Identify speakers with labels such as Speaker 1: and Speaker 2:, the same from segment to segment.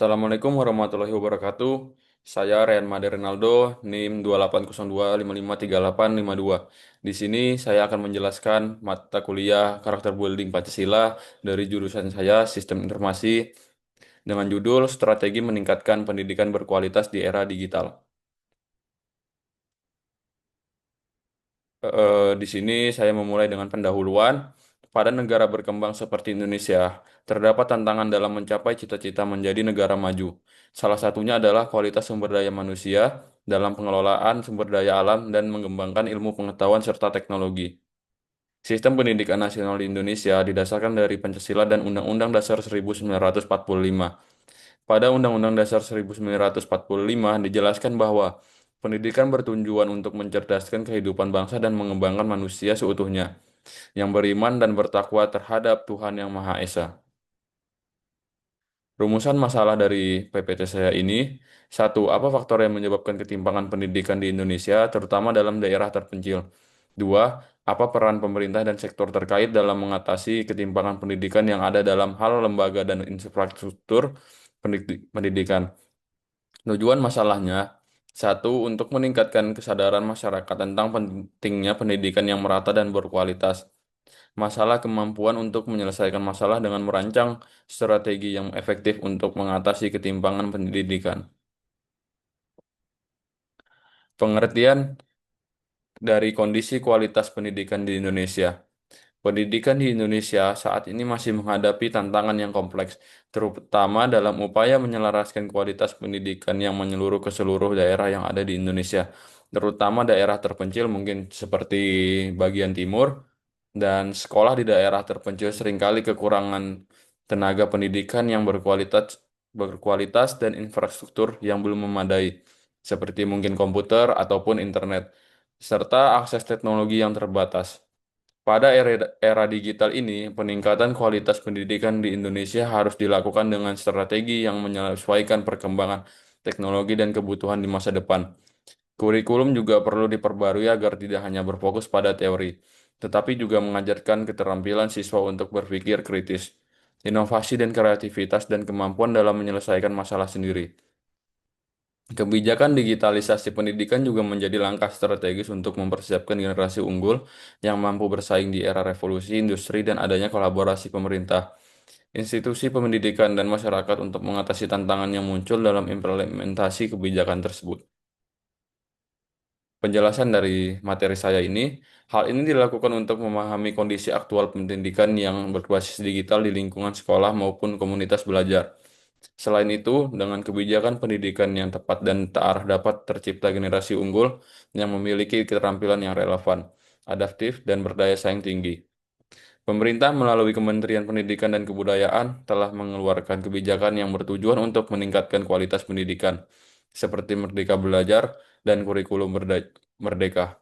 Speaker 1: Assalamualaikum warahmatullahi wabarakatuh. Saya Rian Made Renaldo, NIM 2802553852. Di sini saya akan menjelaskan mata kuliah Karakter Building Pancasila dari jurusan saya Sistem Informasi dengan judul Strategi Meningkatkan Pendidikan Berkualitas di Era Digital. Di sini saya memulai dengan pendahuluan. Pada negara berkembang seperti Indonesia, terdapat tantangan dalam mencapai cita-cita menjadi negara maju. Salah satunya adalah kualitas sumber daya manusia dalam pengelolaan sumber daya alam dan mengembangkan ilmu pengetahuan serta teknologi. Sistem pendidikan nasional di Indonesia didasarkan dari Pancasila dan Undang-Undang Dasar 1945. Pada Undang-Undang Dasar 1945 dijelaskan bahwa pendidikan bertujuan untuk mencerdaskan kehidupan bangsa dan mengembangkan manusia seutuhnya, yang beriman dan bertakwa terhadap Tuhan Yang Maha Esa. Rumusan masalah dari PPT saya ini, satu, apa faktor yang menyebabkan ketimpangan pendidikan di Indonesia, terutama dalam daerah terpencil? Dua, apa peran pemerintah dan sektor terkait dalam mengatasi ketimpangan pendidikan yang ada dalam hal lembaga dan infrastruktur pendidikan? Tujuan masalahnya, satu, untuk meningkatkan kesadaran masyarakat tentang pentingnya pendidikan yang merata dan berkualitas. Masalah kemampuan untuk menyelesaikan masalah dengan merancang strategi yang efektif untuk mengatasi ketimpangan pendidikan. Pengertian dari kondisi kualitas pendidikan di Indonesia. Pendidikan di Indonesia saat ini masih menghadapi tantangan yang kompleks, terutama dalam upaya menyelaraskan kualitas pendidikan yang menyeluruh ke seluruh daerah yang ada di Indonesia, terutama daerah terpencil mungkin seperti bagian timur, dan sekolah di daerah terpencil seringkali kekurangan tenaga pendidikan yang berkualitas dan infrastruktur yang belum memadai, seperti mungkin komputer ataupun internet, serta akses teknologi yang terbatas. Pada era digital ini, peningkatan kualitas pendidikan di Indonesia harus dilakukan dengan strategi yang menyesuaikan perkembangan teknologi dan kebutuhan di masa depan. Kurikulum juga perlu diperbarui agar tidak hanya berfokus pada teori, tetapi juga mengajarkan keterampilan siswa untuk berpikir kritis, inovasi dan kreativitas, dan kemampuan dalam menyelesaikan masalah sendiri. Kebijakan digitalisasi pendidikan juga menjadi langkah strategis untuk mempersiapkan generasi unggul yang mampu bersaing di era revolusi industri dan adanya kolaborasi pemerintah, institusi pendidikan, dan masyarakat untuk mengatasi tantangan yang muncul dalam implementasi kebijakan tersebut. Penjelasan dari materi saya ini, hal ini dilakukan untuk memahami kondisi aktual pendidikan yang berbasis digital di lingkungan sekolah maupun komunitas belajar. Selain itu, dengan kebijakan pendidikan yang tepat dan terarah dapat tercipta generasi unggul yang memiliki keterampilan yang relevan, adaptif, dan berdaya saing tinggi. Pemerintah melalui Kementerian Pendidikan dan Kebudayaan telah mengeluarkan kebijakan yang bertujuan untuk meningkatkan kualitas pendidikan, seperti Merdeka Belajar dan Kurikulum Merdeka.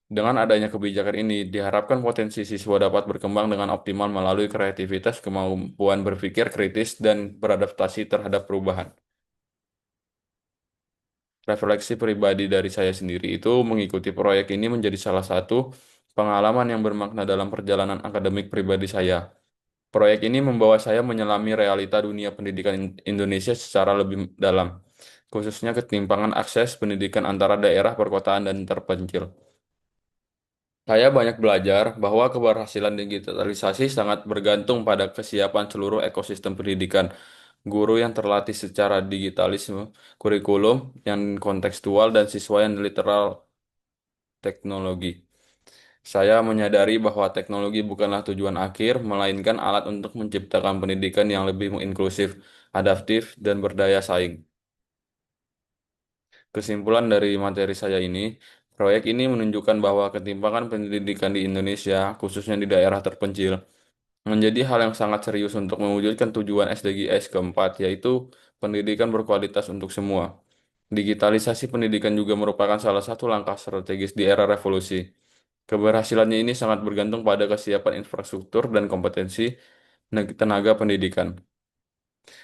Speaker 1: Dengan adanya kebijakan ini, diharapkan potensi siswa dapat berkembang dengan optimal melalui kreativitas, kemampuan berpikir kritis, dan beradaptasi terhadap perubahan. Refleksi pribadi dari saya sendiri itu mengikuti proyek ini menjadi salah satu pengalaman yang bermakna dalam perjalanan akademik pribadi saya. Proyek ini membawa saya menyelami realita dunia pendidikan Indonesia secara lebih dalam, khususnya ketimpangan akses pendidikan antara daerah perkotaan dan terpencil. Saya banyak belajar bahwa keberhasilan digitalisasi sangat bergantung pada kesiapan seluruh ekosistem pendidikan, guru yang terlatih secara digitalisme, kurikulum yang kontekstual, dan siswa yang literal teknologi. Saya menyadari bahwa teknologi bukanlah tujuan akhir, melainkan alat untuk menciptakan pendidikan yang lebih inklusif, adaptif, dan berdaya saing. Kesimpulan dari materi saya ini, proyek ini menunjukkan bahwa ketimpangan pendidikan di Indonesia, khususnya di daerah terpencil, menjadi hal yang sangat serius untuk mewujudkan tujuan SDGs keempat, yaitu pendidikan berkualitas untuk semua. Digitalisasi pendidikan juga merupakan salah satu langkah strategis di era revolusi. Keberhasilannya ini sangat bergantung pada kesiapan infrastruktur dan kompetensi tenaga pendidikan.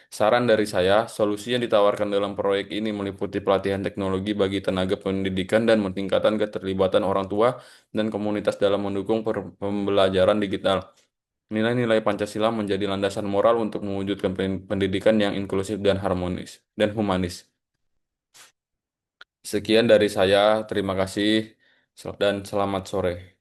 Speaker 1: Saran dari saya, solusi yang ditawarkan dalam proyek ini meliputi pelatihan teknologi bagi tenaga pendidikan dan meningkatkan keterlibatan orang tua dan komunitas dalam mendukung pembelajaran digital. nilai-nilai Pancasila menjadi landasan moral untuk mewujudkan pendidikan yang inklusif dan harmonis dan humanis. Sekian dari saya, terima kasih dan selamat sore.